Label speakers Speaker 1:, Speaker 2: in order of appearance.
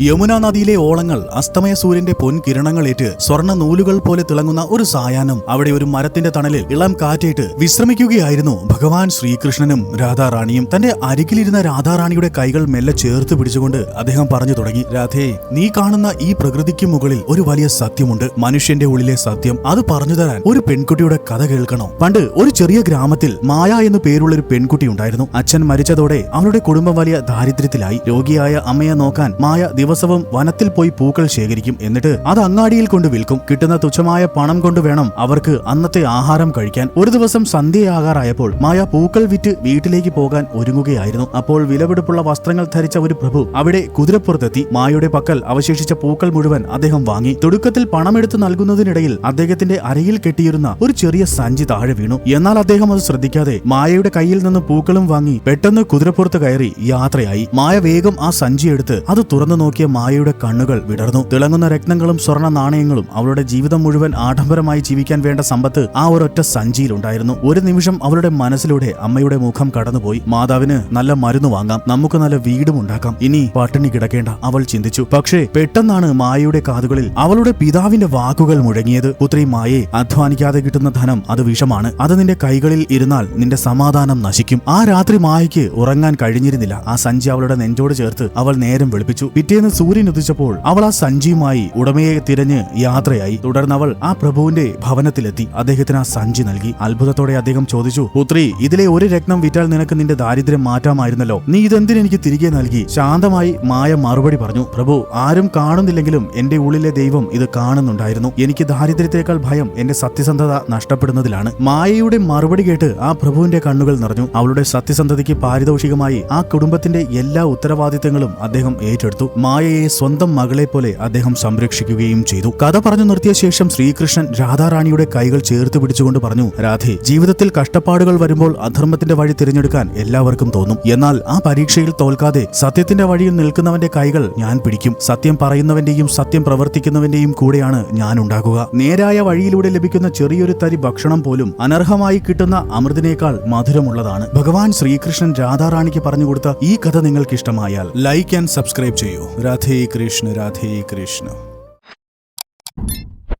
Speaker 1: യമുനാ നദിയിലെ ഓളങ്ങൾ അസ്തമയ സൂര്യന്റെ പൊൻകിരണങ്ങളേറ്റ് സ്വർണ്ണ നൂലുകൾ പോലെ തിളങ്ങുന്ന ഒരു സായാഹ്നം അവിടെ ഒരു മരത്തിന്റെ തണലിൽ ഇളം കാറ്റേറ്റ് വിശ്രമിക്കുകയായിരുന്നു ഭഗവാൻ ശ്രീകൃഷ്ണനും രാധാറാണിയും. തന്റെ അരികിലിരുന്ന രാധാറാണിയുടെ കൈകൾ മെല്ലെ ചേർത്ത് പിടിച്ചുകൊണ്ട് അദ്ദേഹം പറഞ്ഞു തുടങ്ങി. രാധേ, നീ കാണുന്ന ഈ പ്രകൃതിക്ക് മുകളിൽ ഒരു വലിയ സത്യമുണ്ട്. മനുഷ്യന്റെ ഉള്ളിലെ സത്യം. അത് പറഞ്ഞു തരാൻ ഒരു പെൺകുട്ടിയുടെ കഥ കേൾക്കണോ? പണ്ട് ഒരു ചെറിയ ഗ്രാമത്തിൽ മായ എന്നു പേരുള്ള ഒരു പെൺകുട്ടി ഉണ്ടായിരുന്നു. അച്ഛൻ മരിച്ചതോടെ അവളുടെ കുടുംബം വലിയ ദാരിദ്ര്യത്തിലായി. രോഗിയായ അമ്മയെ നോക്കാൻ മായ ദിവസവും വനത്തിൽ പോയി പൂക്കൾ ശേഖരിക്കും. എന്നിട്ട് അത് അങ്ങാടിയിൽ കൊണ്ട് വിൽക്കും. കിട്ടുന്ന തുച്ഛമായ പണം കൊണ്ട് വേണം അവർക്ക് അന്നത്തെ ആഹാരം കഴിക്കാൻ. ഒരു ദിവസം സന്ധ്യയാകാറായപ്പോൾ മായ പൂക്കൾ വിറ്റ് വീട്ടിലേക്ക് പോകാൻ ഒരുങ്ങുകയായിരുന്നു. അപ്പോൾ വിലപിടിപ്പുള്ള വസ്ത്രങ്ങൾ ധരിച്ച ഒരു പ്രഭു അവിടെ കുതിരപ്പുറത്തെത്തി. മായയുടെ പക്കൽ അവശേഷിച്ച പൂക്കൾ മുഴുവൻ അദ്ദേഹം വാങ്ങി. തുടക്കത്തിൽ പണമെടുത്ത് നൽകുന്നതിനിടയിൽ അദ്ദേഹത്തിന്റെ അരയിൽ കെട്ടിയിരുന്ന ഒരു ചെറിയ സഞ്ചി താഴെ വീണു. എന്നാൽ അദ്ദേഹം അത് ശ്രദ്ധിക്കാതെ മായയുടെ കയ്യിൽ നിന്ന് പൂക്കളും വാങ്ങി പെട്ടെന്ന് കുതിരപ്പുറത്ത് കയറി യാത്രയായി. മായ വേഗം ആ സഞ്ചി എടുത്ത് അത് തുറന്നു നോക്കിയ മായയുടെ കണ്ണുകൾ വിടർന്നു. തിളങ്ങുന്ന രത്നങ്ങളും സ്വർണ്ണ നാണയങ്ങളും അവളുടെ ജീവിതം മുഴുവൻ ആഡംബരമായി ജീവിക്കാൻ വേണ്ട സമ്പത്ത് ആ ഒരൊറ്റ സഞ്ചിയിലുണ്ടായിരുന്നു. ഒരു നിമിഷം അവളുടെ മനസ്സിലൂടെ അമ്മയുടെ മുഖം കടന്നുപോയി. മാതാവിന് നല്ല മരുന്ന് വാങ്ങാം, നമുക്ക് നല്ല വീടും ഉണ്ടാക്കാം, ഇനി പട്ടിണി കിടക്കേണ്ട, അവൾ ചിന്തിച്ചു. പക്ഷേ പെട്ടെന്നാണ് മായയുടെ കാതുകളിൽ അവളുടെ പിതാവിന്റെ വാക്കുകൾ മുഴങ്ങിയത്. പുത്രി മായേ, അധ്വാനിക്കാതെ കിട്ടുന്ന ധനം അത് വിഷമാണ്. അത് നിന്റെ കൈകളിൽ ഇരുന്നാൽ നിന്റെ സമാധാനം നശിക്കും. ആ രാത്രി മായയ്ക്ക് ഉറങ്ങാൻ കഴിഞ്ഞിരുന്നില്ല. ആ സഞ്ചി അവളുടെ നെഞ്ചോട് ചേർത്ത് അവൾ നേരം വെളുപ്പിച്ചു. പിറ്റേന്ന് സൂര്യൻ ഉദിച്ചപ്പോൾ അവൾ ആ സഞ്ചിയുമായി ഉടമയെ തിരഞ്ഞ് യാത്രയായി. തുടർന്ന് അവൾ ആ പ്രഭുവിന്റെ ഭവനത്തിലെത്തി. അദ്ദേഹത്തിന് ആ സഞ്ചി നൽകി. അത്ഭുതത്തോടെ അദ്ദേഹം ചോദിച്ചു, പുത്രി, ഇതിലെ ഒരു രത്നം വിറ്റാൽ നിനക്ക് നിന്റെ ദാരിദ്ര്യം മാറ്റാമായിരുന്നല്ലോ, നീ ഇതെന്തിനെനിക്ക് തിരികെ നൽകി? ശാന്തമായി മായ മറുപടി പറഞ്ഞു, പ്രഭു, ആരും കാണുന്നില്ലെങ്കിലും എന്റെ ഉള്ളിലെ ദൈവം ഇത് കാണുന്നുണ്ടായിരുന്നു. എനിക്ക് ദാരിദ്ര്യത്തെക്കാൾ ഭയം എന്റെ സത്യസന്ധത നഷ്ടപ്പെടുന്നതിലാണ്. മായയുടെ മറുപടി കേട്ട് ആ പ്രഭുവിന്റെ കണ്ണുകൾ നിറഞ്ഞു. അവളുടെ സത്യസന്ധതയ്ക്ക് പാരിതോഷികമായി ആ കുടുംബത്തിന്റെ എല്ലാ ഉത്തരവാദിത്തങ്ങളും അദ്ദേഹം ഏറ്റെടുത്തു. മായയെ സ്വന്തം മകളെ പോലെ അദ്ദേഹം സംരക്ഷിക്കുകയും ചെയ്തു. കഥ പറഞ്ഞു നിർത്തിയ ശേഷം ശ്രീകൃഷ്ണൻ രാധാറാണിയുടെ കൈകൾ ചേർത്ത് പിടിച്ചുകൊണ്ട് പറഞ്ഞു, രാധേ, ജീവിതത്തിൽ കഷ്ടപ്പാടുകൾ വരുമ്പോൾ അധർമ്മത്തിന്റെ വഴി തിരഞ്ഞെടുക്കാൻ എല്ലാവർക്കും തോന്നും. എന്നാൽ ആ പരീക്ഷയിൽ തോൽക്കാതെ സത്യത്തിന്റെ വഴിയിൽ നിൽക്കുന്നവന്റെ കൈകൾ ഞാൻ പിടിക്കും. സത്യം പറയുന്നവന്റെയും സത്യം പ്രവർത്തിക്കുന്നവന്റെയും കൂടെയാണ് ഞാൻ ഉണ്ടാകുക. നേരായ വഴിയിലൂടെ ലഭിക്കുന്ന ചെറിയൊരു തരി ഭക്ഷണം പോലും അനർഹമായി കിട്ടുന്ന അമൃതിനേക്കാൾ മധുരമുള്ളതാണ്. ഭഗവാൻ ശ്രീകൃഷ്ണൻ രാധാറാണിക്ക് പറഞ്ഞുകൊടുത്ത ഈ കഥ നിങ്ങൾക്ക് ഇഷ്ടമായാൽ ലൈക്ക് ആൻഡ് സബ്സ്ക്രൈബ് ചെയ്യൂ. രാധേ കൃഷ്ണ, രാധേ കൃഷ്ണ.